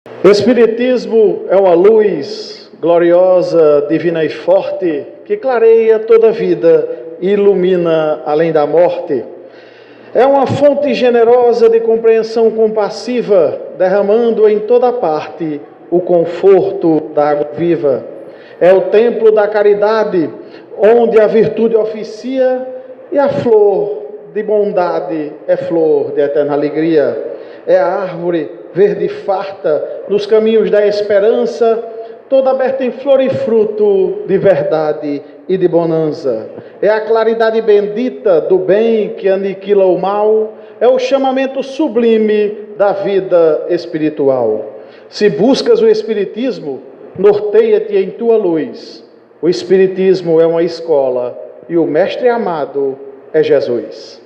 O Espiritismo é uma luz gloriosa, divina e forte, que clareia toda a vida e ilumina além da morte. É uma fonte generosa de compreensão compassiva, derramando em toda parte o conforto da água viva. É o templo da caridade, onde a virtude oficia e a flor de bondade é flor de eterna alegria. É a árvore verde farta nos caminhos da esperança, toda aberta em flor e fruto de verdade e de bonança. É a claridade bendita do bem que aniquila o mal, é o chamamento sublime da vida espiritual. Se buscas o Espiritismo, norteia-te em tua luz. O Espiritismo é uma escola e o mestre amado é Jesus.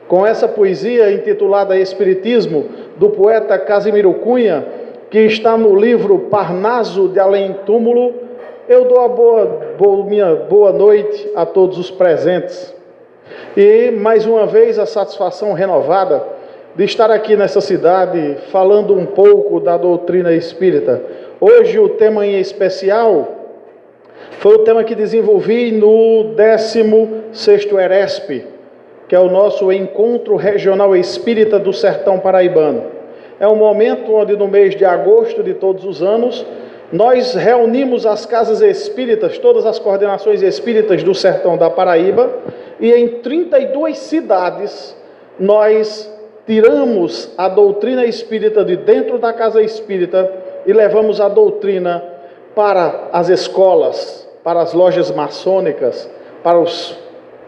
Com essa poesia intitulada Espiritismo, do poeta Casimiro Cunha, que está no livro Parnaso de Além Túmulo, eu dou minha boa noite a todos os presentes. E, mais uma vez, a satisfação renovada de estar aqui nessa cidade, falando um pouco da doutrina espírita. Hoje, o tema em especial foi o tema que desenvolvi no 16º ERESP, que é o nosso Encontro Regional Espírita do Sertão Paraibano. É um momento onde, no mês de agosto de todos os anos, nós reunimos as casas espíritas, todas as coordenações espíritas do Sertão da Paraíba, e em 32 cidades nós tiramos a doutrina espírita de dentro da casa espírita e levamos a doutrina para as escolas, para as lojas maçônicas, para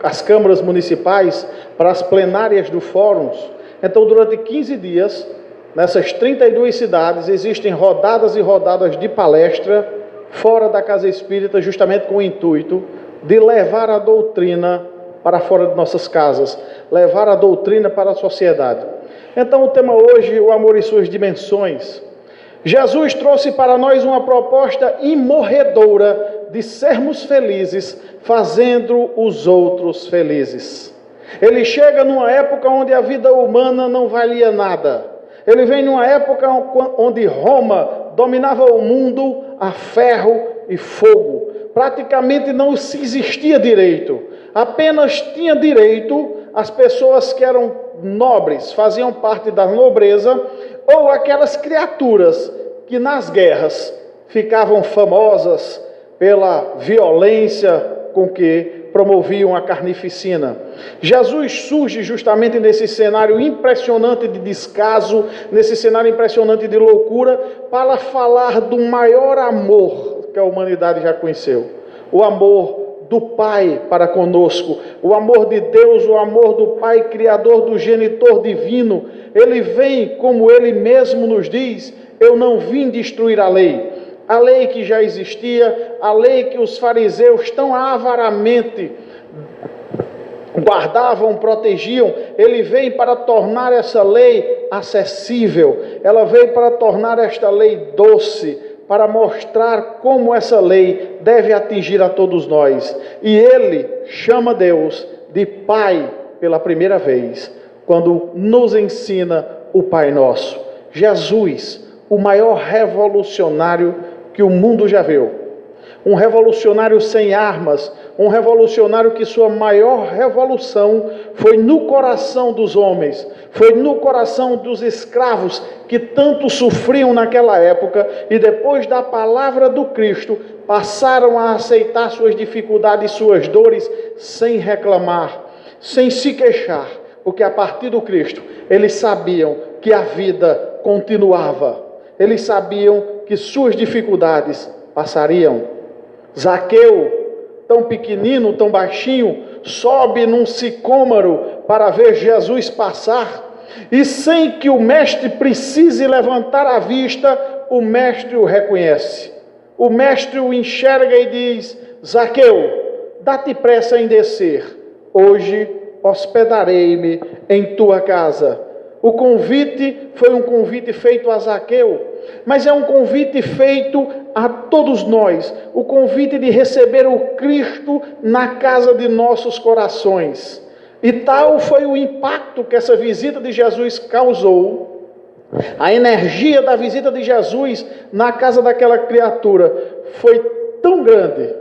as câmaras municipais, para as plenárias do fóruns. Então, durante 15 dias, nessas 32 cidades, existem rodadas e rodadas de palestra fora da casa espírita, justamente com o intuito de levar a doutrina para fora de nossas casas, levar a doutrina para a sociedade. Então, o tema hoje, o amor e suas dimensões. Jesus trouxe para nós uma proposta imorredora de sermos felizes, fazendo os outros felizes. Ele chega numa época onde a vida humana não valia nada. Ele vem numa época onde Roma dominava o mundo a ferro e fogo. Praticamente não se existia direito. Apenas tinha direito as pessoas que eram nobres, faziam parte da nobreza, ou aquelas criaturas que nas guerras ficavam famosas pela violência com que promoviam a carnificina. Jesus surge justamente nesse cenário impressionante de descaso, nesse cenário impressionante de loucura, para falar do maior amor que a humanidade já conheceu. O amor do Pai para conosco, o amor de Deus, o amor do Pai Criador, do Genitor Divino. Ele vem, como Ele mesmo nos diz, eu não vim destruir a lei que já existia, a lei que os fariseus tão avaramente guardavam, protegiam. Ele vem para tornar essa lei acessível, ela veio para tornar esta lei doce, para mostrar como essa lei deve atingir a todos nós. E ele chama Deus de Pai pela primeira vez, quando nos ensina o Pai Nosso. Jesus, o maior revolucionário que o mundo já viu. Um revolucionário sem armas, um revolucionário que sua maior revolução foi no coração dos homens, foi no coração dos escravos que tanto sofriam naquela época e depois da palavra do Cristo passaram a aceitar suas dificuldades, suas dores, sem reclamar, sem se queixar, porque a partir do Cristo eles sabiam que a vida continuava, eles sabiam que suas dificuldades passariam. Zaqueu, tão pequenino, tão baixinho, sobe num sicômoro para ver Jesus passar, e sem que o mestre precise levantar a vista, o mestre o reconhece. O mestre o enxerga e diz: Zaqueu, dá-te pressa em descer, hoje hospedarei-me em tua casa. O convite foi um convite feito a Zaqueu, mas é um convite feito a todos nós, o convite de receber o Cristo na casa de nossos corações. E tal foi o impacto que essa visita de Jesus causou, A energia da visita de Jesus na casa daquela criatura foi tão grande,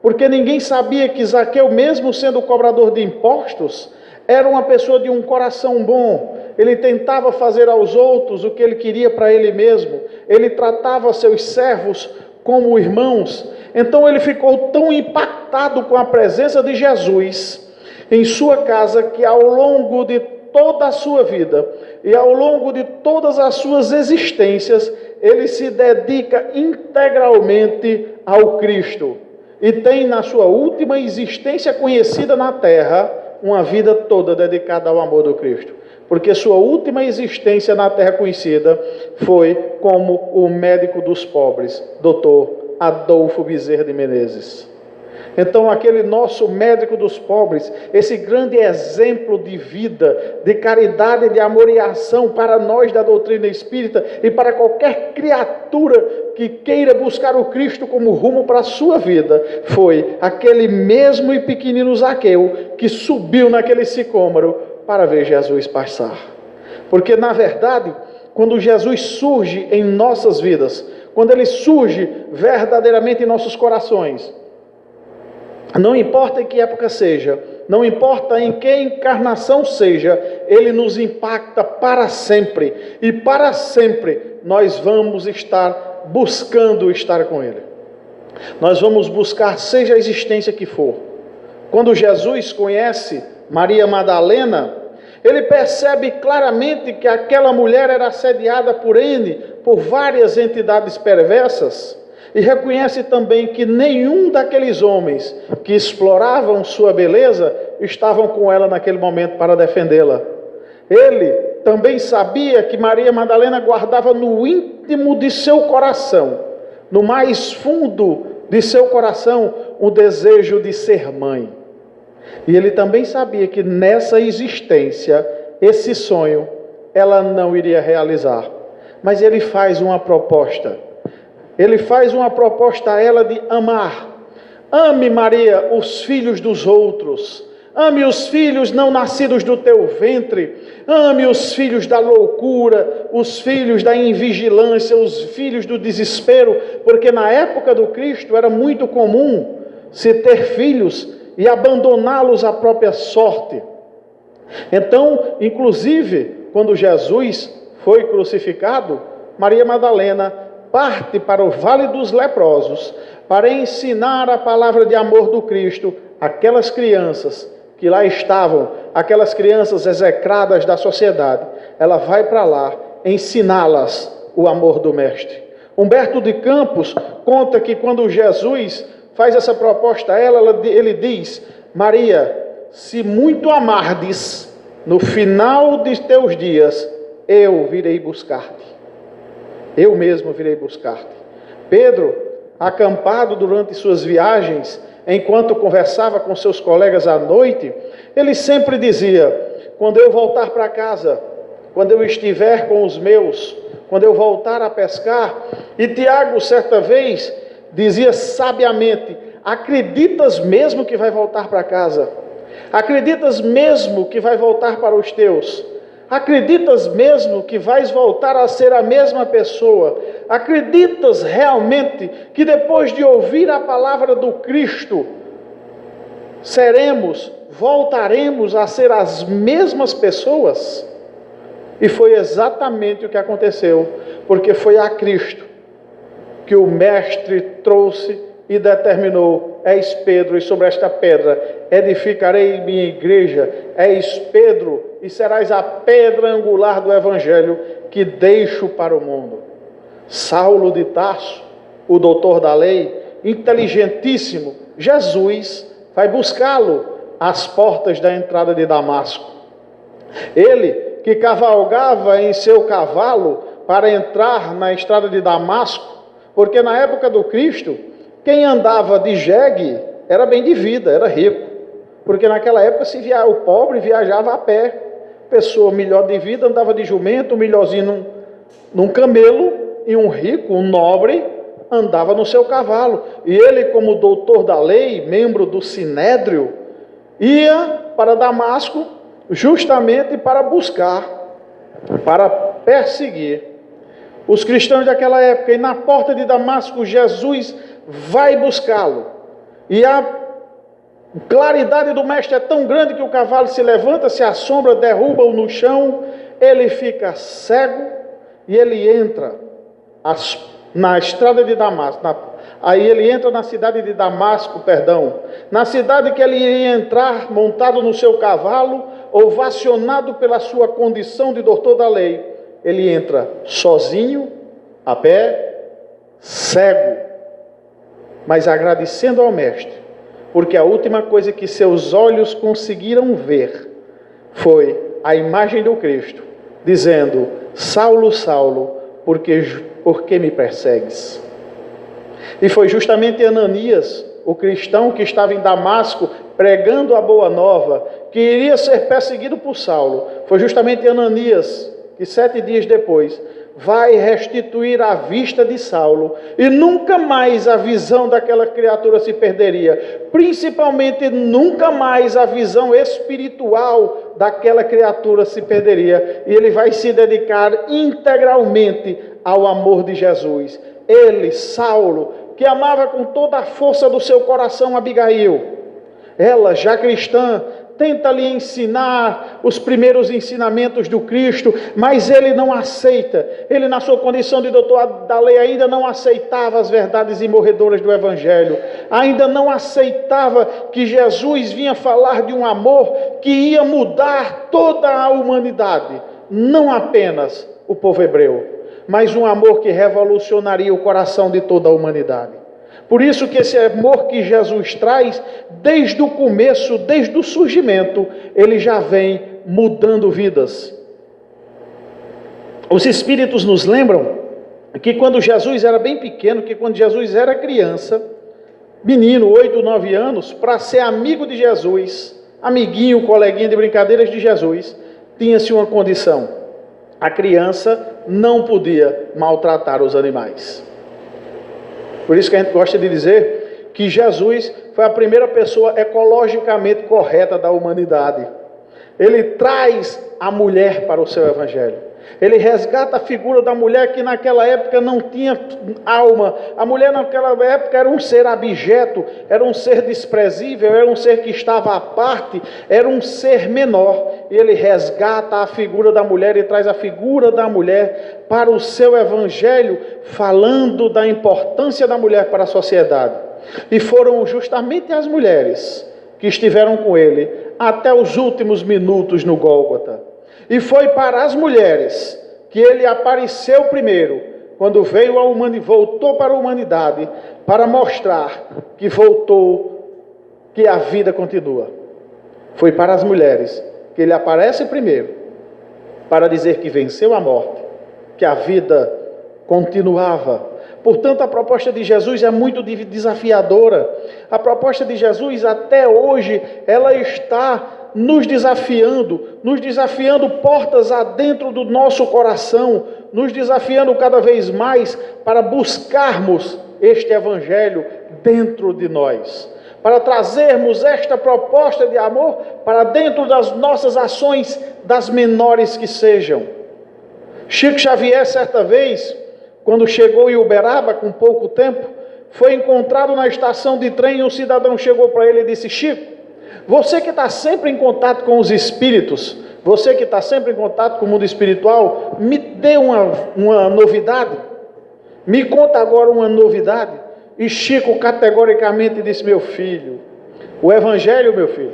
porque ninguém sabia que Zaqueu, mesmo sendo cobrador de impostos, era uma pessoa de um coração bom. Ele tentava fazer aos outros o que ele queria para ele mesmo. Ele tratava seus servos como irmãos. Então ele ficou tão impactado com a presença de Jesus em sua casa, que ao longo de toda a sua vida e ao longo de todas as suas existências, ele se dedica integralmente ao Cristo. E tem na sua última existência conhecida na terra, uma vida toda dedicada ao amor do Cristo. Porque sua última existência na terra conhecida foi como o médico dos pobres, Dr. Adolfo Bezerra de Menezes. Então, aquele nosso médico dos pobres, esse grande exemplo de vida, de caridade, de amor e ação para nós da doutrina espírita e para qualquer criatura que queira buscar o Cristo como rumo para a sua vida, foi aquele mesmo e pequenino Zaqueu que subiu naquele sicômoro para ver Jesus passar. Porque, na verdade, quando Jesus surge em nossas vidas, quando Ele surge verdadeiramente em nossos corações, não importa em que época seja, não importa em que encarnação seja, Ele nos impacta para sempre. E para sempre nós vamos estar buscando estar com Ele. Nós vamos buscar, seja a existência que for. Quando Jesus conhece Maria Madalena, ele percebe claramente que aquela mulher era assediada por várias entidades perversas. E reconhece também que nenhum daqueles homens que exploravam sua beleza estavam com ela naquele momento para defendê-la. Ele também sabia que Maria Madalena guardava no íntimo de seu coração, no mais fundo de seu coração, o desejo de ser mãe. E ele também sabia que nessa existência, esse sonho, ela não iria realizar. Mas ele faz uma proposta. Ele faz uma proposta a ela de amar. Ame, Maria, os filhos dos outros. Ame os filhos não nascidos do teu ventre. Ame os filhos da loucura, os filhos da invigilância, os filhos do desespero. Porque na época do Cristo era muito comum se ter filhos e abandoná-los à própria sorte. Então, inclusive, quando Jesus foi crucificado, Maria Madalena parte para o Vale dos Leprosos para ensinar a palavra de amor do Cristo àquelas crianças que lá estavam, aquelas crianças execradas da sociedade. Ela vai para lá ensiná-las o amor do Mestre. Humberto de Campos conta que quando Jesus faz essa proposta a ela, ele diz: Maria, se muito amardes, no final de teus dias, eu virei buscar-te. Eu mesmo virei buscar-te. Pedro, acampado durante suas viagens, enquanto conversava com seus colegas à noite, ele sempre dizia: quando eu voltar para casa, quando eu estiver com os meus, quando eu voltar a pescar. E Tiago, certa vez, dizia sabiamente: acreditas mesmo que vai voltar para casa? Acreditas mesmo que vai voltar para os teus? Acreditas mesmo que vais voltar a ser a mesma pessoa? Acreditas realmente que depois de ouvir a palavra do Cristo, voltaremos a ser as mesmas pessoas? E foi exatamente o que aconteceu, porque foi a Cristo que o Mestre trouxe e determinou: és Pedro, e sobre esta pedra edificarei minha igreja. És Pedro, e serás a pedra angular do Evangelho que deixo para o mundo. Saulo de Tarso, o doutor da lei, inteligentíssimo, Jesus vai buscá-lo às portas da entrada de Damasco. Ele, que cavalgava em seu cavalo para entrar na estrada de Damasco, porque na época do Cristo, quem andava de jegue era bem de vida, era rico. Porque naquela época o pobre viajava a pé. Pessoa melhor de vida andava de jumento, um melhorzinho num camelo, e um rico, um nobre, andava no seu cavalo. E ele, como doutor da lei, membro do Sinédrio, ia para Damasco justamente para buscar, para perseguir os cristãos daquela época. E na porta de Damasco, Jesus vai buscá-lo. E a claridade do mestre é tão grande que o cavalo se levanta, se assombra, derruba-o no chão, ele fica cego e ele entra na estrada de Damasco. Aí ele entra na cidade de Damasco, na cidade que ele ia entrar montado no seu cavalo, ovacionado pela sua condição de doutor da lei. Ele entra sozinho, a pé, cego, mas agradecendo ao mestre, porque a última coisa que seus olhos conseguiram ver foi a imagem do Cristo, dizendo: Saulo, Saulo, por que me persegues? E foi justamente Ananias, o cristão que estava em Damasco, pregando a boa nova, que iria ser perseguido por Saulo. Foi justamente Ananias que 7 dias depois vai restituir a vista de Saulo, e nunca mais a visão daquela criatura se perderia, principalmente nunca mais a visão espiritual daquela criatura se perderia, e ele vai se dedicar integralmente ao amor de Jesus. Ele, Saulo, que amava com toda a força do seu coração Abigail, ela, já cristã, tenta lhe ensinar os primeiros ensinamentos do Cristo, mas ele não aceita. Ele, na sua condição de doutor da lei, ainda não aceitava as verdades imorredoras do Evangelho, ainda não aceitava que Jesus vinha falar de um amor que ia mudar toda a humanidade, não apenas o povo hebreu, mas um amor que revolucionaria o coração de toda a humanidade. Por isso que esse amor que Jesus traz, desde o começo, desde o surgimento, ele já vem mudando vidas. Os Espíritos nos lembram que quando Jesus era bem pequeno, que quando Jesus era criança, menino, 8, 9 anos, para ser amigo de Jesus, amiguinho, coleguinha de brincadeiras de Jesus, tinha-se uma condição: a criança não podia maltratar os animais. Por isso que a gente gosta de dizer que Jesus foi a primeira pessoa ecologicamente correta da humanidade. Ele traz a mulher para o seu evangelho. Ele resgata a figura da mulher que naquela época não tinha alma. A mulher naquela época era um ser abjeto, era um ser desprezível, era um ser que estava à parte, era um ser menor. E ele resgata a figura da mulher e traz a figura da mulher para o seu evangelho, falando da importância da mulher para a sociedade. E foram justamente as mulheres que estiveram com ele até os últimos minutos no Gólgota. E foi para as mulheres que ele apareceu primeiro, quando veio à humanidade, voltou para a humanidade, para mostrar que voltou, que a vida continua. Foi para as mulheres que ele aparece primeiro, para dizer que venceu a morte, que a vida continuava. Portanto, a proposta de Jesus é muito desafiadora. A proposta de Jesus, até hoje, ela está nos desafiando portas adentro do nosso coração, nos desafiando cada vez mais para buscarmos este evangelho dentro de nós, para trazermos esta proposta de amor para dentro das nossas ações, das menores que sejam. Chico Xavier, certa vez, quando chegou em Uberaba, com pouco tempo, foi encontrado na estação de trem e um cidadão chegou para ele e disse: Chico, você que está sempre em contato com os espíritos, você que está sempre em contato com o mundo espiritual, me dê uma novidade, me conta agora uma novidade. E Chico categoricamente disse: meu filho, o Evangelho, meu filho,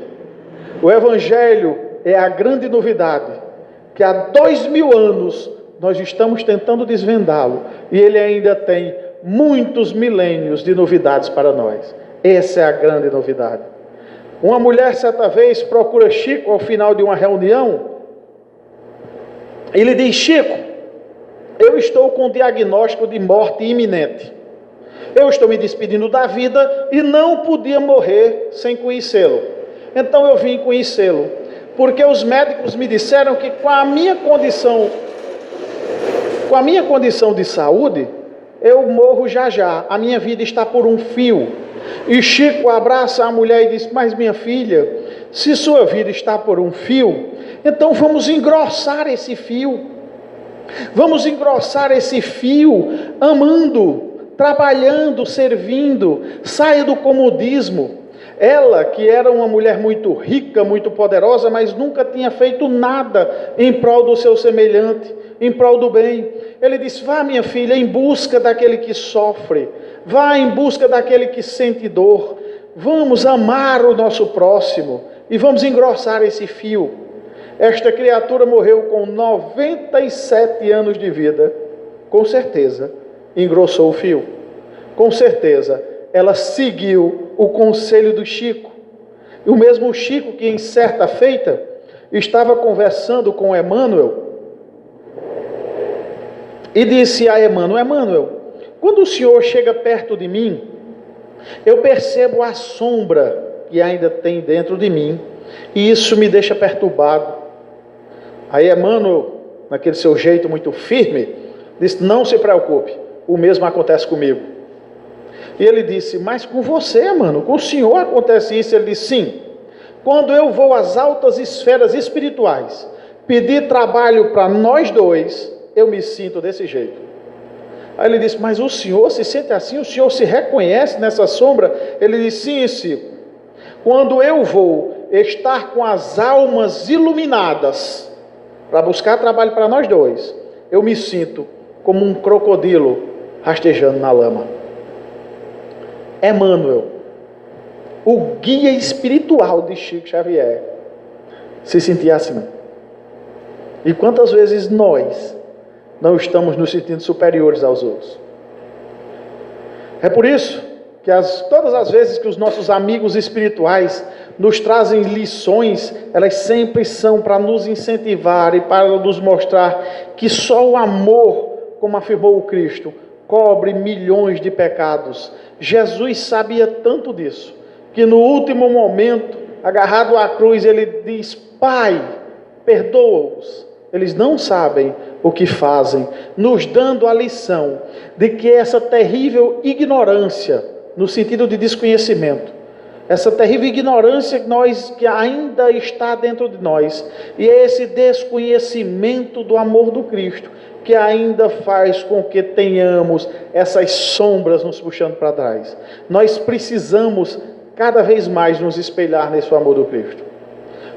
o Evangelho é a grande novidade, que há 2000 anos nós estamos tentando desvendá-lo, e ele ainda tem muitos milênios de novidades para nós. Essa é a grande novidade. Uma mulher, certa vez, procura Chico ao final de uma reunião. Ele diz: Chico, eu estou com um diagnóstico de morte iminente. Eu estou me despedindo da vida e não podia morrer sem conhecê-lo. Então eu vim conhecê-lo, porque os médicos me disseram que com a minha condição de saúde, eu morro já já, a minha vida está por um fio. E Chico abraça a mulher e diz: mas minha filha, se sua vida está por um fio, então vamos engrossar esse fio. Vamos engrossar esse fio amando, trabalhando, servindo. Saia do comodismo. Ela, que era uma mulher muito rica, muito poderosa, mas nunca tinha feito nada em prol do seu semelhante, em prol do bem. Ele disse: vá, minha filha, em busca daquele que sofre, vá em busca daquele que sente dor. Vamos amar o nosso próximo e vamos engrossar esse fio. Esta criatura morreu com 97 anos de vida. Com certeza, engrossou o fio. Com certeza, ela seguiu o conselho do Chico. O mesmo Chico que em certa feita estava conversando com Emmanuel e disse a Emmanuel: Emmanuel, quando o senhor chega perto de mim, eu percebo a sombra que ainda tem dentro de mim e isso me deixa perturbado. Aí Emmanuel, naquele seu jeito muito firme, disse: não se preocupe, o mesmo acontece comigo. E ele disse: mas com você, mano, com o senhor acontece isso? Ele disse: sim, quando eu vou às altas esferas espirituais pedir trabalho para nós dois, eu me sinto desse jeito. Aí ele disse: mas o senhor se sente assim? O senhor se reconhece nessa sombra? Ele disse: sim, Chico, quando eu vou estar com as almas iluminadas para buscar trabalho para nós dois, eu me sinto como um crocodilo rastejando na lama. Emmanuel, o guia espiritual de Chico Xavier, se sentia assim. E quantas vezes nós não estamos nos sentindo superiores aos outros? É por isso que todas as vezes que os nossos amigos espirituais nos trazem lições, elas sempre são para nos incentivar e para nos mostrar que só o amor, como afirmou o Cristo, cobre milhões de pecados. Jesus sabia tanto disso, que no último momento, agarrado à cruz, ele diz: Pai, perdoa-os, eles não sabem o que fazem, nos dando a lição de que essa terrível ignorância, no sentido de desconhecimento, essa terrível ignorância que ainda está dentro de nós, e é esse desconhecimento do amor do Cristo, que ainda faz com que tenhamos essas sombras nos puxando para trás. Nós precisamos cada vez mais nos espelhar nesse amor do Cristo,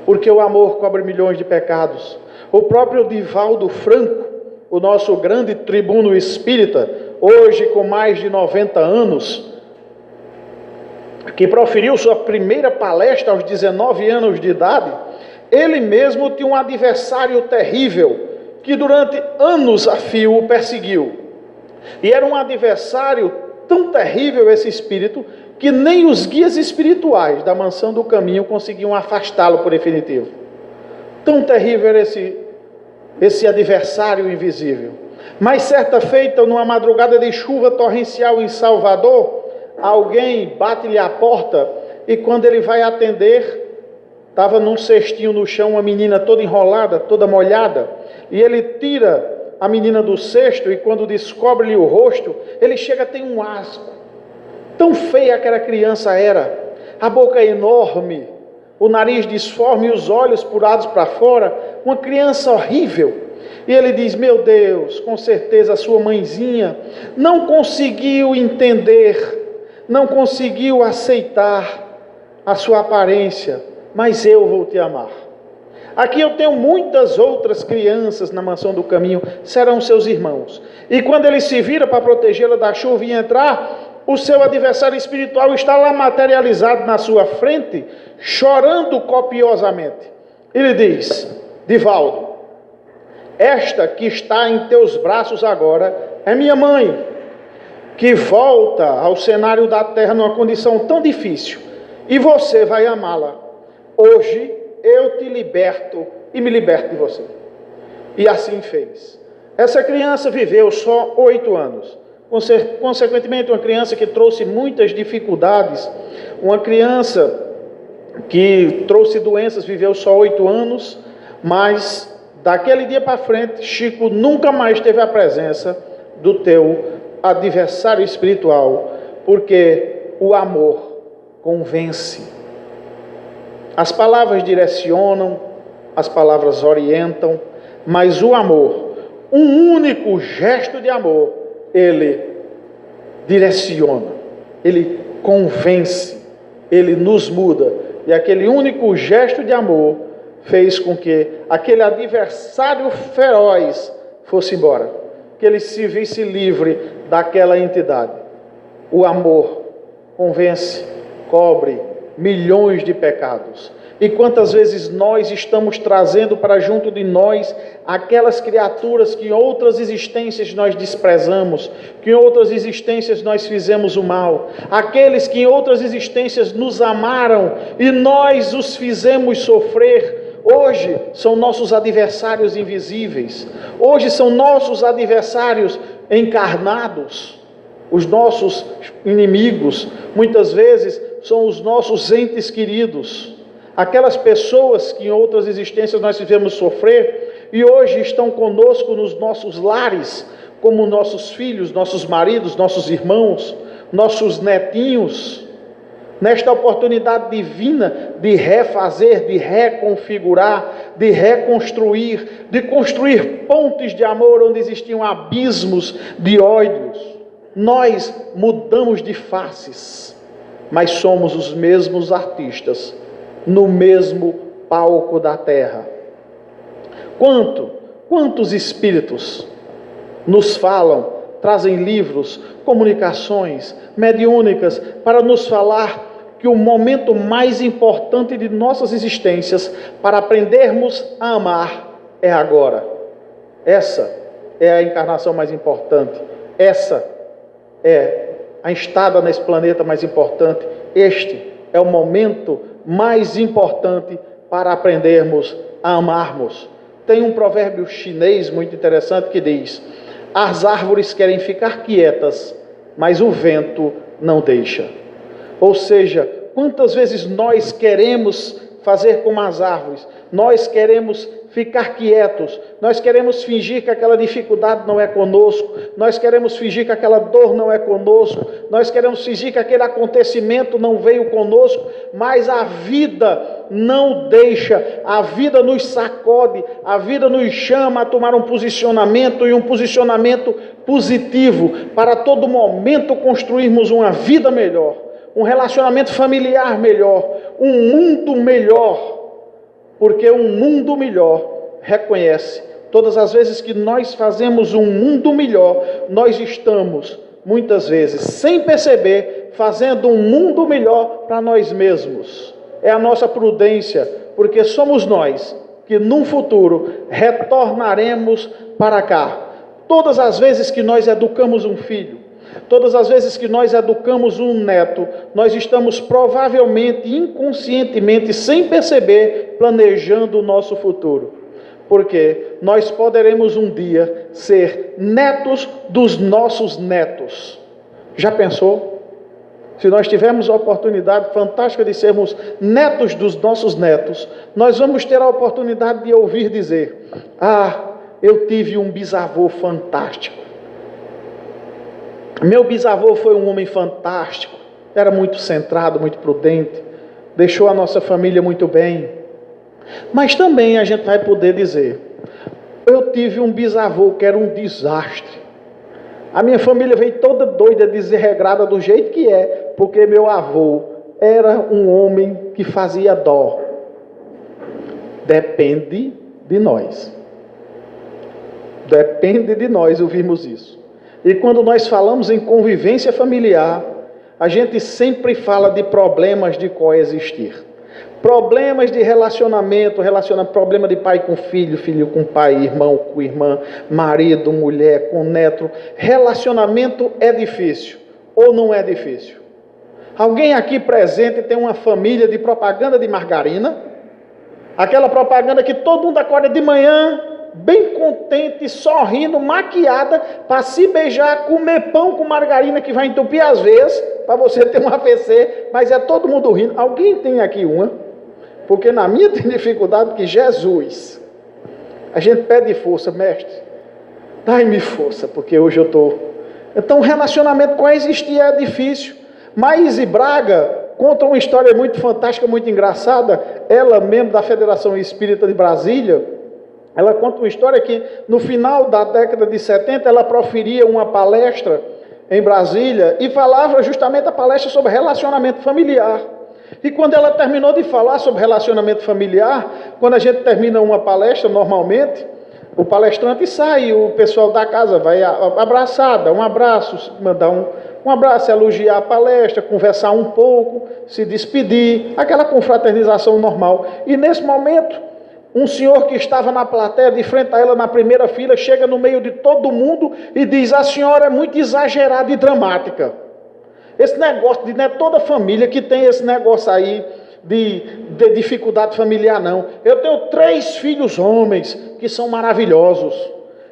porque o amor cobre milhões de pecados. O próprio Divaldo Franco, o nosso grande tribuno espírita, hoje com mais de 90 anos, que proferiu sua primeira palestra aos 19 anos de idade, ele mesmo tinha um adversário terrível, que durante anos a fio o perseguiu. E era um adversário tão terrível, esse espírito, que nem os guias espirituais da Mansão do Caminho conseguiam afastá-lo por definitivo. Tão terrível era esse adversário invisível. Mas certa feita, numa madrugada de chuva torrencial em Salvador, alguém bate-lhe à porta, e quando ele vai atender, estava num cestinho no chão uma menina toda enrolada, toda molhada, e ele tira a menina do cesto, e quando descobre-lhe o rosto, ele chega a ter um asco. Tão feia aquela criança era, a boca enorme, o nariz disforme e os olhos purados para fora, uma criança horrível. E ele diz: meu Deus, com certeza a sua mãezinha não conseguiu entender, não conseguiu aceitar a sua aparência, mas eu vou te amar. Aqui eu tenho muitas outras crianças na Mansão do Caminho, serão seus irmãos. E quando ele se vira para protegê-la da chuva e entrar, o seu adversário espiritual está lá materializado na sua frente, chorando copiosamente. Ele diz: Divaldo, esta que está em teus braços agora é minha mãe, que volta ao cenário da terra numa condição tão difícil, e você vai amá-la. Hoje eu te liberto e me liberto de você. E assim fez. Essa criança viveu só 8 anos. Consequentemente, uma criança que trouxe muitas dificuldades, uma criança que trouxe doenças, viveu só 8 anos, mas daquele dia para frente, Chico nunca mais teve a presença do teu adversário espiritual, porque o amor convence. As palavras direcionam, as palavras orientam, mas o amor um único gesto de amor, ele direciona, ele convence, ele nos muda. E aquele único gesto de amor fez com que aquele adversário feroz fosse embora, que ele se visse livre daquela entidade. O amor convence, cobre milhões de pecados. E quantas vezes nós estamos trazendo para junto de nós aquelas criaturas que em outras existências nós desprezamos, que em outras existências nós fizemos o mal, aqueles que em outras existências nos amaram e nós os fizemos sofrer, hoje são nossos adversários invisíveis, hoje são nossos adversários encarnados, os nossos inimigos, muitas vezes são os nossos entes queridos, aquelas pessoas que em outras existências nós fizemos sofrer e hoje estão conosco nos nossos lares, como nossos filhos, nossos maridos, nossos irmãos, nossos netinhos, nesta oportunidade divina de refazer, de reconfigurar, de reconstruir, de construir pontes de amor onde existiam abismos de ódios. Nós mudamos de faces, mas somos os mesmos artistas, no mesmo palco da terra. Quantos espíritos nos falam, trazem livros, comunicações mediúnicas para nos falar que o momento mais importante de nossas existências para aprendermos a amar é agora. Essa é a encarnação mais importante. Essa é a estada nesse planeta mais importante. Este é o momento mais importante para aprendermos a amarmos. Tem um provérbio chinês muito interessante que diz: as árvores querem ficar quietas, mas o vento não deixa. Ou seja, quantas vezes nós queremos fazer como as árvores, nós queremos ficar quietos, nós queremos fingir que aquela dificuldade não é conosco, nós queremos fingir que aquela dor não é conosco, nós queremos fingir que aquele acontecimento não veio conosco, mas a vida não deixa, a vida nos sacode, a vida nos chama a tomar um posicionamento e um posicionamento positivo, para todo momento construirmos uma vida melhor, um relacionamento familiar melhor, um mundo melhor, porque um mundo melhor reconhece, todas as vezes que nós fazemos um mundo melhor, nós estamos, muitas vezes, sem perceber, fazendo um mundo melhor para nós mesmos. É a nossa prudência, porque somos nós que num futuro retornaremos para cá. Todas as vezes que nós educamos um filho, todas as vezes que nós educamos um neto, nós estamos provavelmente, inconscientemente, sem perceber, planejando o nosso futuro. Porque nós poderemos um dia ser netos dos nossos netos. Já pensou? Se nós tivermos a oportunidade fantástica de sermos netos dos nossos netos, nós vamos ter a oportunidade de ouvir dizer: ah, eu tive um bisavô fantástico. Meu bisavô foi um homem fantástico, era muito centrado, muito prudente, deixou a nossa família muito bem. Mas também a gente vai poder dizer: eu tive um bisavô que era um desastre. A minha família veio toda doida, desregrada do jeito que é, porque meu avô era um homem que fazia dó. Depende de nós. Depende de nós ouvirmos isso. E quando nós falamos em convivência familiar, a gente sempre fala de problemas de coexistir. Problemas de relacionamento, problema de pai com filho, filho com pai, irmão com irmã, marido, mulher com neto. Relacionamento é difícil ou não é difícil? Alguém aqui presente tem uma família de propaganda de margarina? Aquela propaganda que todo mundo acorda de manhã, bem contente, sorrindo, maquiada, para se beijar, comer pão com margarina que vai entupir às vezes, para você ter um AVC, mas é todo mundo rindo. Alguém tem aqui uma? Porque na minha tem dificuldade que Jesus, a gente pede força, mestre, dai-me força, porque hoje eu estou... Então o relacionamento coexistir é difícil. Maíse Braga conta uma história muito fantástica, muito engraçada, ela mesmo da Federação Espírita de Brasília, Ela conta uma história que no final da década de 70 ela proferia uma palestra em Brasília e falava justamente a palestra sobre relacionamento familiar. E quando ela terminou de falar sobre relacionamento familiar, quando a gente termina uma palestra normalmente, o palestrante sai, o pessoal da casa vai abraçar, dar um abraço, mandar um abraço, elogiar a palestra, conversar um pouco, se despedir, aquela confraternização normal. E nesse momento, um senhor que estava na plateia, de frente a ela na primeira fila, chega no meio de todo mundo e diz: a senhora é muito exagerada e dramática. Esse negócio de não é toda família que tem esse negócio aí de dificuldade familiar, não. Eu tenho 3 filhos homens que são maravilhosos.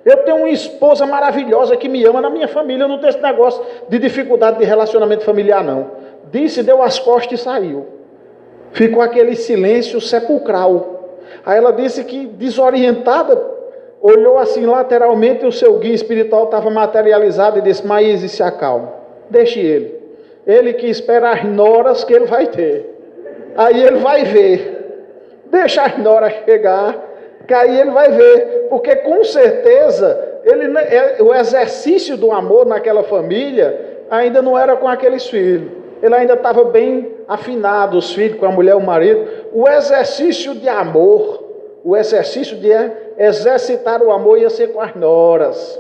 Eu tenho uma esposa maravilhosa que me ama. Na minha família eu não tenho esse negócio de dificuldade de relacionamento familiar, não. Disse, deu as costas e saiu. Ficou aquele silêncio sepulcral. Aí ela disse que, desorientada, olhou assim lateralmente e o seu guia espiritual estava materializado e disse: Maíse, se acalma, deixe ele. Ele que espera as noras que ele vai ter. Aí ele vai ver. Deixa as noras chegar, que aí ele vai ver. Porque com certeza, o exercício do amor naquela família ainda não era com aqueles filhos. Ele ainda estava bem afinado, os filhos, com a mulher, o marido. O exercício de amor, o exercício de exercitar o amor ia ser com as noras.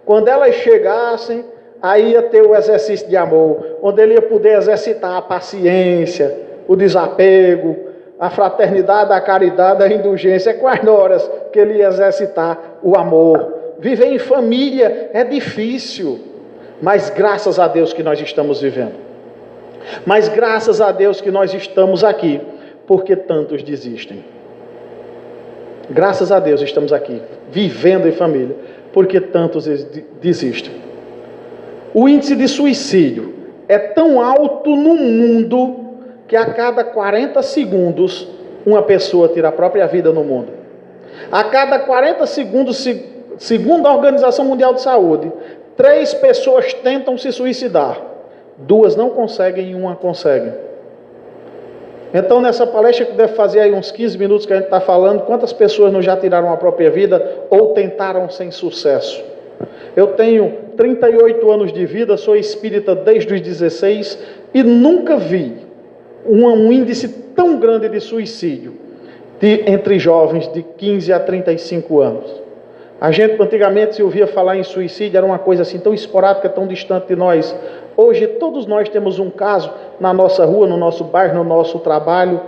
Quando elas chegassem, aí ia ter o exercício de amor, onde ele ia poder exercitar a paciência, o desapego, a fraternidade, a caridade, a indulgência. É com as noras que ele ia exercitar o amor. Viver em família é difícil, mas graças a Deus que nós estamos vivendo. Mas graças a Deus que nós estamos aqui, porque tantos desistem. Graças a Deus estamos aqui, vivendo em família, porque tantos desistem. O índice de suicídio é tão alto no mundo que a cada 40 segundos uma pessoa tira a própria vida no mundo. A cada 40 segundos, segundo a Organização Mundial de Saúde, 3 pessoas tentam se suicidar. 2 não conseguem e 1 consegue. Então, nessa palestra que deve fazer aí uns 15 minutos que a gente está falando, quantas pessoas não já tiraram a própria vida ou tentaram sem sucesso? Eu tenho 38 anos de vida, sou espírita desde os 16 e nunca vi um índice tão grande de suicídio entre jovens de 15 a 35 anos. A gente antigamente se ouvia falar em suicídio, era uma coisa assim tão esporádica, tão distante de nós. Hoje todos nós temos um caso na nossa rua, no nosso bairro, no nosso trabalho.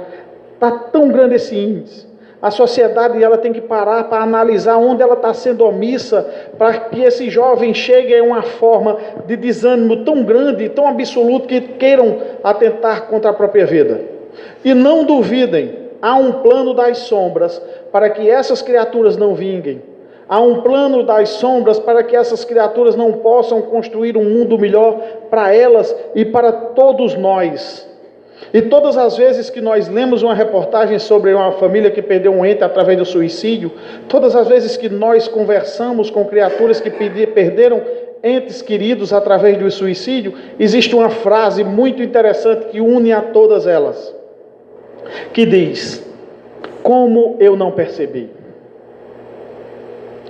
Está tão grande esse índice. A sociedade ela tem que parar para analisar onde ela está sendo omissa, para que esse jovem chegue a uma forma de desânimo tão grande, tão absoluto, que queiram atentar contra a própria vida. E não duvidem, há um plano das sombras para que essas criaturas não vinguem. Há um plano das sombras para que essas criaturas não possam construir um mundo melhor para elas e para todos nós. E todas as vezes que nós lemos uma reportagem sobre uma família que perdeu um ente através do suicídio, todas as vezes que nós conversamos com criaturas que perderam entes queridos através do suicídio, existe uma frase muito interessante que une a todas elas, que diz: como eu não percebi?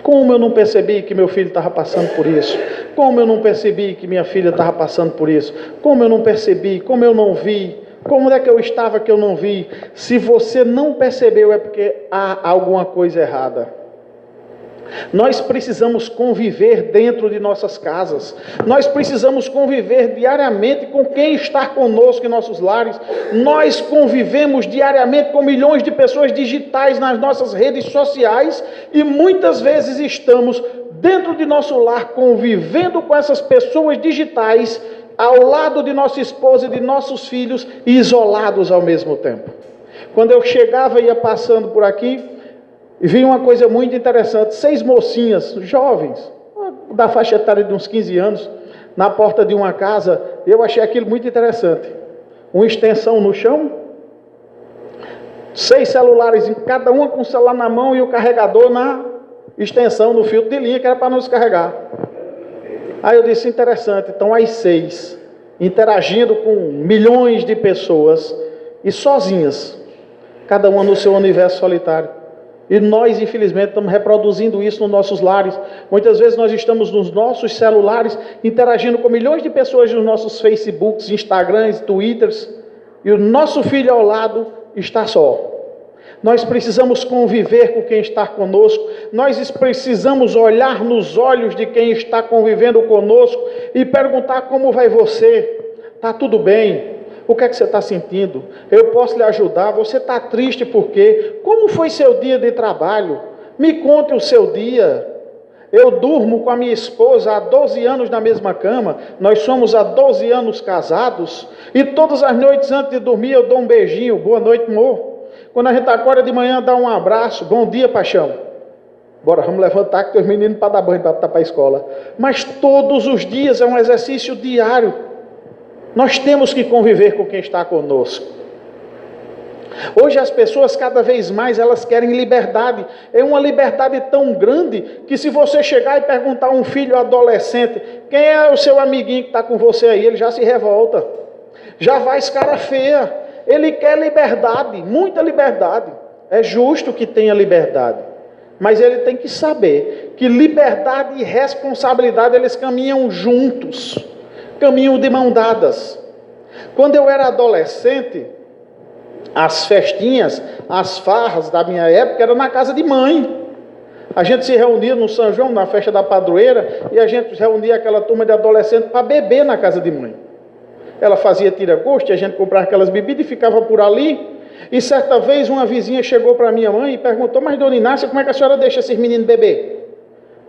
Como eu não percebi que meu filho estava passando por isso? Como eu não percebi que minha filha estava passando por isso? Como eu não percebi? Como eu não vi? Como é que eu estava que eu não vi? Se você não percebeu, é porque há alguma coisa errada. Nós precisamos conviver dentro de nossas casas. Nós precisamos conviver diariamente com quem está conosco em nossos lares. Nós convivemos diariamente com milhões de pessoas digitais nas nossas redes sociais e muitas vezes estamos dentro de nosso lar convivendo com essas pessoas digitais ao lado de nossa esposa e de nossos filhos, isolados ao mesmo tempo. Quando eu chegava e ia passando por aqui, vi uma coisa muito interessante: 6 mocinhas, jovens, da faixa etária de uns 15 anos, na porta de uma casa. Eu achei aquilo muito interessante. Uma extensão no chão, 6 celulares, cada uma com o celular na mão e o carregador na extensão, no filtro de linha, que era para não descarregar. Aí eu disse: interessante. Então as 6 interagindo com milhões de pessoas e sozinhas, cada uma no seu universo solitário. E nós, infelizmente, estamos reproduzindo isso nos nossos lares. Muitas vezes nós estamos nos nossos celulares, interagindo com milhões de pessoas nos nossos Facebooks, Instagrams, Twitters, e o nosso filho ao lado está só. Nós precisamos conviver com quem está conosco, nós precisamos olhar nos olhos de quem está convivendo conosco e perguntar: como vai você? Está tudo bem? O que é que você está sentindo? Eu posso lhe ajudar? Você está triste por quê? Como foi seu dia de trabalho? Me conte o seu dia. Eu durmo com a minha esposa há 12 anos na mesma cama. Nós somos há 12 anos casados. E todas as noites antes de dormir eu dou um beijinho. Boa noite, amor. Quando a gente acorda de manhã, dá um abraço. Bom dia, paixão. Bora, vamos levantar que tem os meninos para dar banho, para estar para a escola. Mas todos os dias é um exercício diário. Nós temos que conviver com quem está conosco. Hoje as pessoas cada vez mais elas querem liberdade. É uma liberdade tão grande que se você chegar e perguntar a um filho adolescente: quem é o seu amiguinho que está com você aí? Ele já se revolta. Já faz cara feia. Ele quer liberdade, muita liberdade. É justo que tenha liberdade. Mas ele tem que saber que liberdade e responsabilidade eles caminham juntos. Caminho de mão dadas. Quando eu era adolescente, as festinhas, as farras da minha época eram na casa de mãe. A gente se reunia no São João, na festa da padroeira, e a gente reunia aquela turma de adolescentes para beber na casa de mãe. Ela fazia tira-gosto, e a gente comprava aquelas bebidas e ficava por ali. E certa vez uma vizinha chegou para minha mãe e perguntou: mas dona Inácia, como é que a senhora deixa esses meninos beber?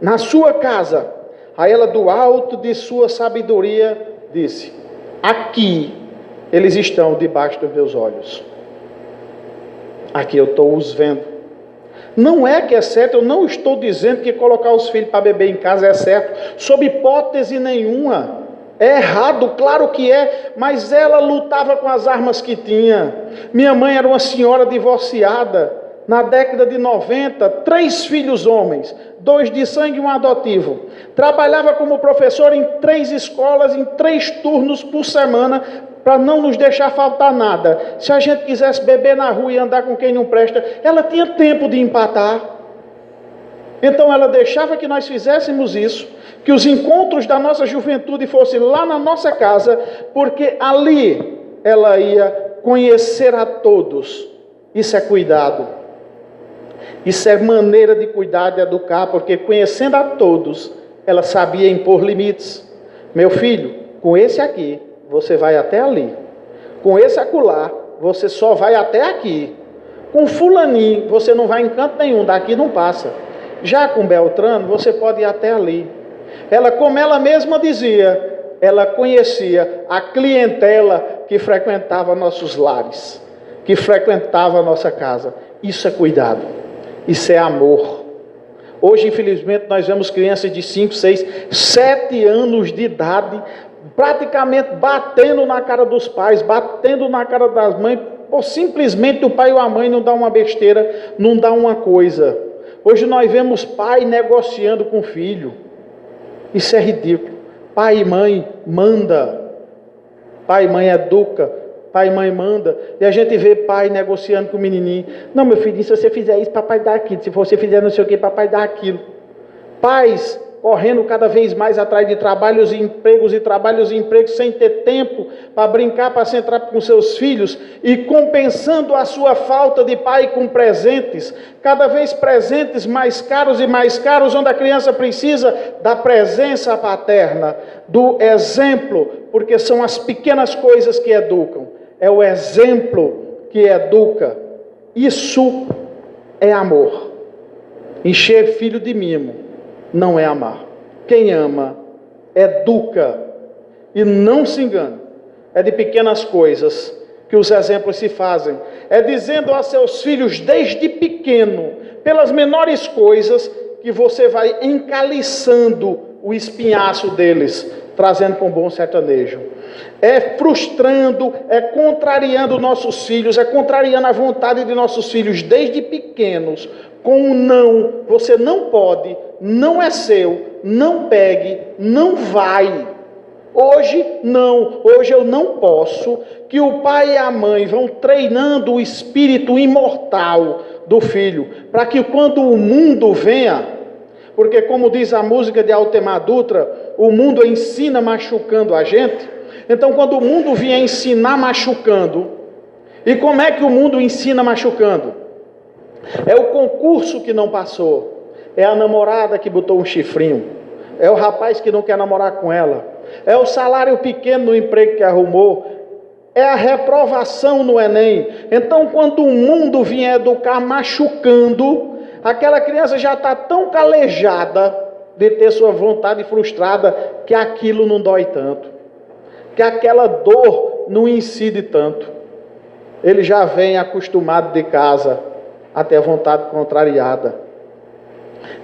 Na sua casa. Aí ela, do alto de sua sabedoria, disse: aqui eles estão debaixo dos meus olhos. Aqui eu estou os vendo. Não é que é certo, eu não estou dizendo que colocar os filhos para beber em casa é certo, sob hipótese nenhuma. É errado, claro que é, mas ela lutava com as armas que tinha. Minha mãe era uma senhora divorciada. Na década de 90, 3 filhos homens, 2 de sangue e um adotivo. Trabalhava como professora em 3 escolas, em 3 turnos por semana, para não nos deixar faltar nada. Se a gente quisesse beber na rua e andar com quem não presta, ela tinha tempo de empatar. Então ela deixava que nós fizéssemos isso, que os encontros da nossa juventude fossem lá na nossa casa, porque ali ela ia conhecer a todos. Isso é cuidado. Isso é maneira de cuidar, de educar, porque conhecendo a todos, ela sabia impor limites. Meu filho, com esse aqui, você vai até ali. Com esse acolá, você só vai até aqui. Com fulaninho, você não vai em canto nenhum, daqui não passa. Já com Beltrano, você pode ir até ali. Ela, como ela mesma dizia, ela conhecia a clientela que frequentava nossos lares, que frequentava a nossa casa. Isso é cuidado. Isso é amor. Hoje, infelizmente, nós vemos crianças de 5, 6, 7 anos de idade, praticamente batendo na cara dos pais, batendo na cara das mães, ou simplesmente o pai ou a mãe não dá uma besteira, não dá uma coisa. Hoje nós vemos pai negociando com o filho. Isso é ridículo. Pai e mãe manda. Pai e mãe educa. Pai e mãe manda, e a gente vê pai negociando com o menininho. Não, meu filho, se você fizer isso, papai dá aquilo. Se você fizer não sei o que, papai dá aquilo. Pais correndo cada vez mais atrás de trabalhos e empregos, sem ter tempo para brincar, para centrar com seus filhos, e compensando a sua falta de pai com presentes, cada vez presentes mais caros, onde a criança precisa da presença paterna, do exemplo, porque são as pequenas coisas que educam, é o exemplo que educa. Isso é amor. Encher filho de mimo não é amar. Quem ama, educa. E não se engane, é de pequenas coisas que os exemplos se fazem. É dizendo a seus filhos desde pequeno, pelas menores coisas, que você vai encaliçando o espinhaço deles, trazendo para um bom sertanejo. É frustrando, é contrariando nossos filhos, é contrariando a vontade de nossos filhos desde pequenos, com um não. Você não pode, não é seu, não pegue, não vai. Hoje não, hoje eu não posso, que o pai e a mãe vão treinando o espírito imortal do filho, para que quando o mundo venha, porque como diz a música de Altemar Dutra, o mundo ensina machucando a gente. Então quando o mundo vier ensinar machucando, e como é que o mundo ensina machucando? É o concurso que não passou, é a namorada que botou um chifrinho, é o rapaz que não quer namorar com ela, é o salário pequeno no emprego que arrumou, é a reprovação no Enem. Então quando o mundo vier educar machucando, aquela criança já está tão calejada de ter sua vontade frustrada, que aquilo não dói tanto, que aquela dor não incide tanto. Ele já vem acostumado de casa a ter a vontade contrariada.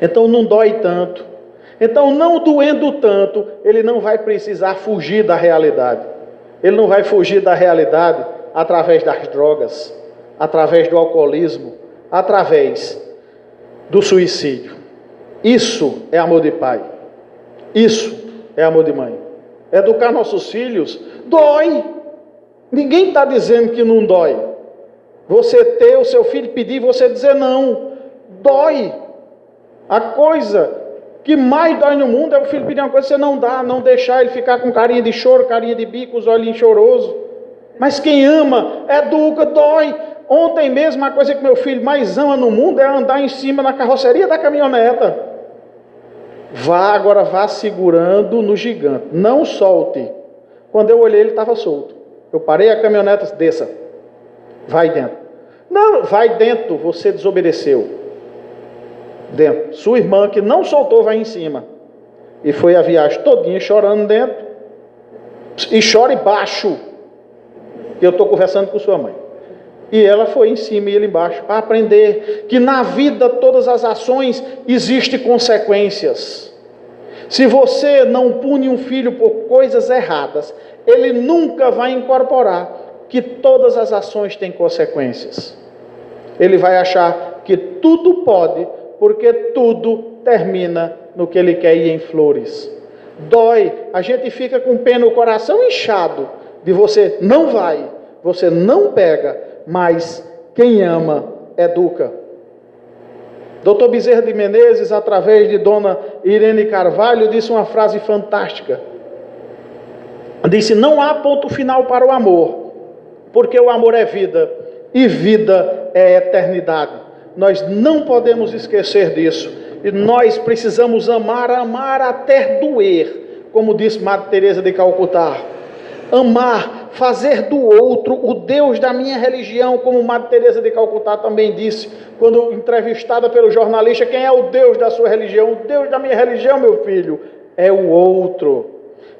Então não dói tanto. Então não doendo tanto, ele não vai precisar fugir da realidade. Ele não vai fugir da realidade através das drogas, através do alcoolismo, através do suicídio. Isso é amor de pai. Isso é amor de mãe. Educar nossos filhos dói. Ninguém está dizendo que não dói. Você ter o seu filho pedir, você dizer não. Dói. A coisa que mais dói no mundo é o filho pedir uma coisa que você não dá, não deixar ele ficar com carinha de choro, carinha de bico, os olhinhos chorosos. Mas quem ama, educa, dói. Ontem mesmo, a coisa que meu filho mais ama no mundo é andar em cima na carroceria da caminhoneta. Agora vá segurando no gigante, não solte. Quando eu olhei, ele estava solto. Eu parei a caminhonete, desça, vai dentro. Não, vai dentro, você desobedeceu. Dentro. Sua irmã que não soltou, vai em cima. E foi a viagem todinha chorando dentro. E chore baixo, que eu estou conversando com sua mãe. E ela foi em cima e ele embaixo, para aprender que na vida todas as ações existem consequências. Se você não pune um filho por coisas erradas, ele nunca vai incorporar que todas as ações têm consequências. Ele vai achar que tudo pode, porque tudo termina no que ele quer ir em flores. Dói, a gente fica com pena no coração inchado de você não vai, você não pega, mas quem ama, educa. Dr. Bezerra de Menezes, através de Dona Irene Carvalho, disse uma frase fantástica. Disse, não há ponto final para o amor, porque o amor é vida, e vida é eternidade. Nós não podemos esquecer disso, e nós precisamos amar, amar até doer, como disse Madre Teresa de Calcutá. Amar, fazer do outro o Deus da minha religião, como Madre Teresa de Calcutá também disse, quando entrevistada pelo jornalista, quem é o Deus da sua religião? O Deus da minha religião, meu filho, é o outro.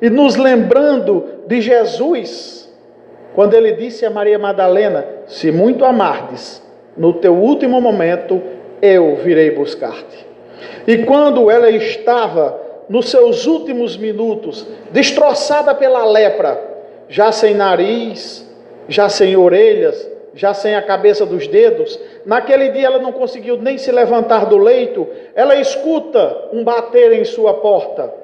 E nos lembrando de Jesus, quando ele disse a Maria Madalena, se muito amardes, no teu último momento, eu virei buscar-te. E quando ela estava nos seus últimos minutos, destroçada pela lepra, já sem nariz, já sem orelhas, já sem a cabeça dos dedos, naquele dia ela não conseguiu nem se levantar do leito, ela escuta um bater em sua porta,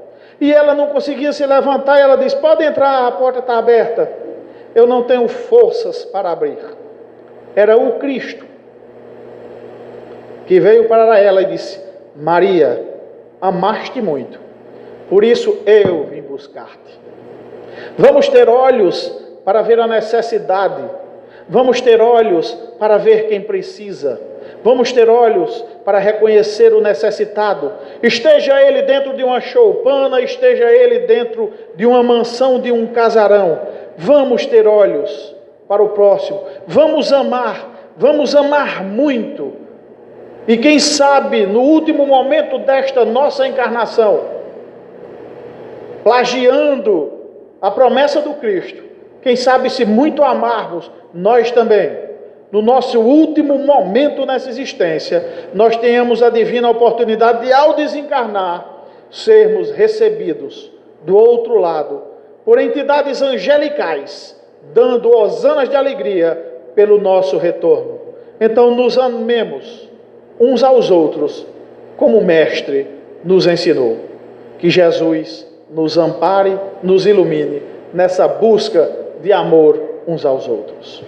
e ela não conseguia se levantar, e ela diz, pode entrar, a porta está aberta. Eu não tenho forças para abrir. Era o Cristo, que veio para ela e disse, Maria, amaste muito, por isso eu vim buscar-te. Vamos ter olhos para ver a necessidade, vamos ter olhos para ver quem precisa, vamos ter olhos para reconhecer o necessitado, esteja ele dentro de uma choupana, esteja ele dentro de uma mansão, de um casarão, vamos ter olhos para o próximo, vamos amar muito, e quem sabe no último momento desta nossa encarnação, plagiando a promessa do Cristo, quem sabe se muito amarmos, nós também, no nosso último momento nessa existência, nós tenhamos a divina oportunidade de, ao desencarnar, sermos recebidos do outro lado, por entidades angelicais, dando hosanas de alegria pelo nosso retorno. Então nos amemos uns aos outros, como o Mestre nos ensinou. Que Jesus nos ampare, nos ilumine nessa busca de amor uns aos outros.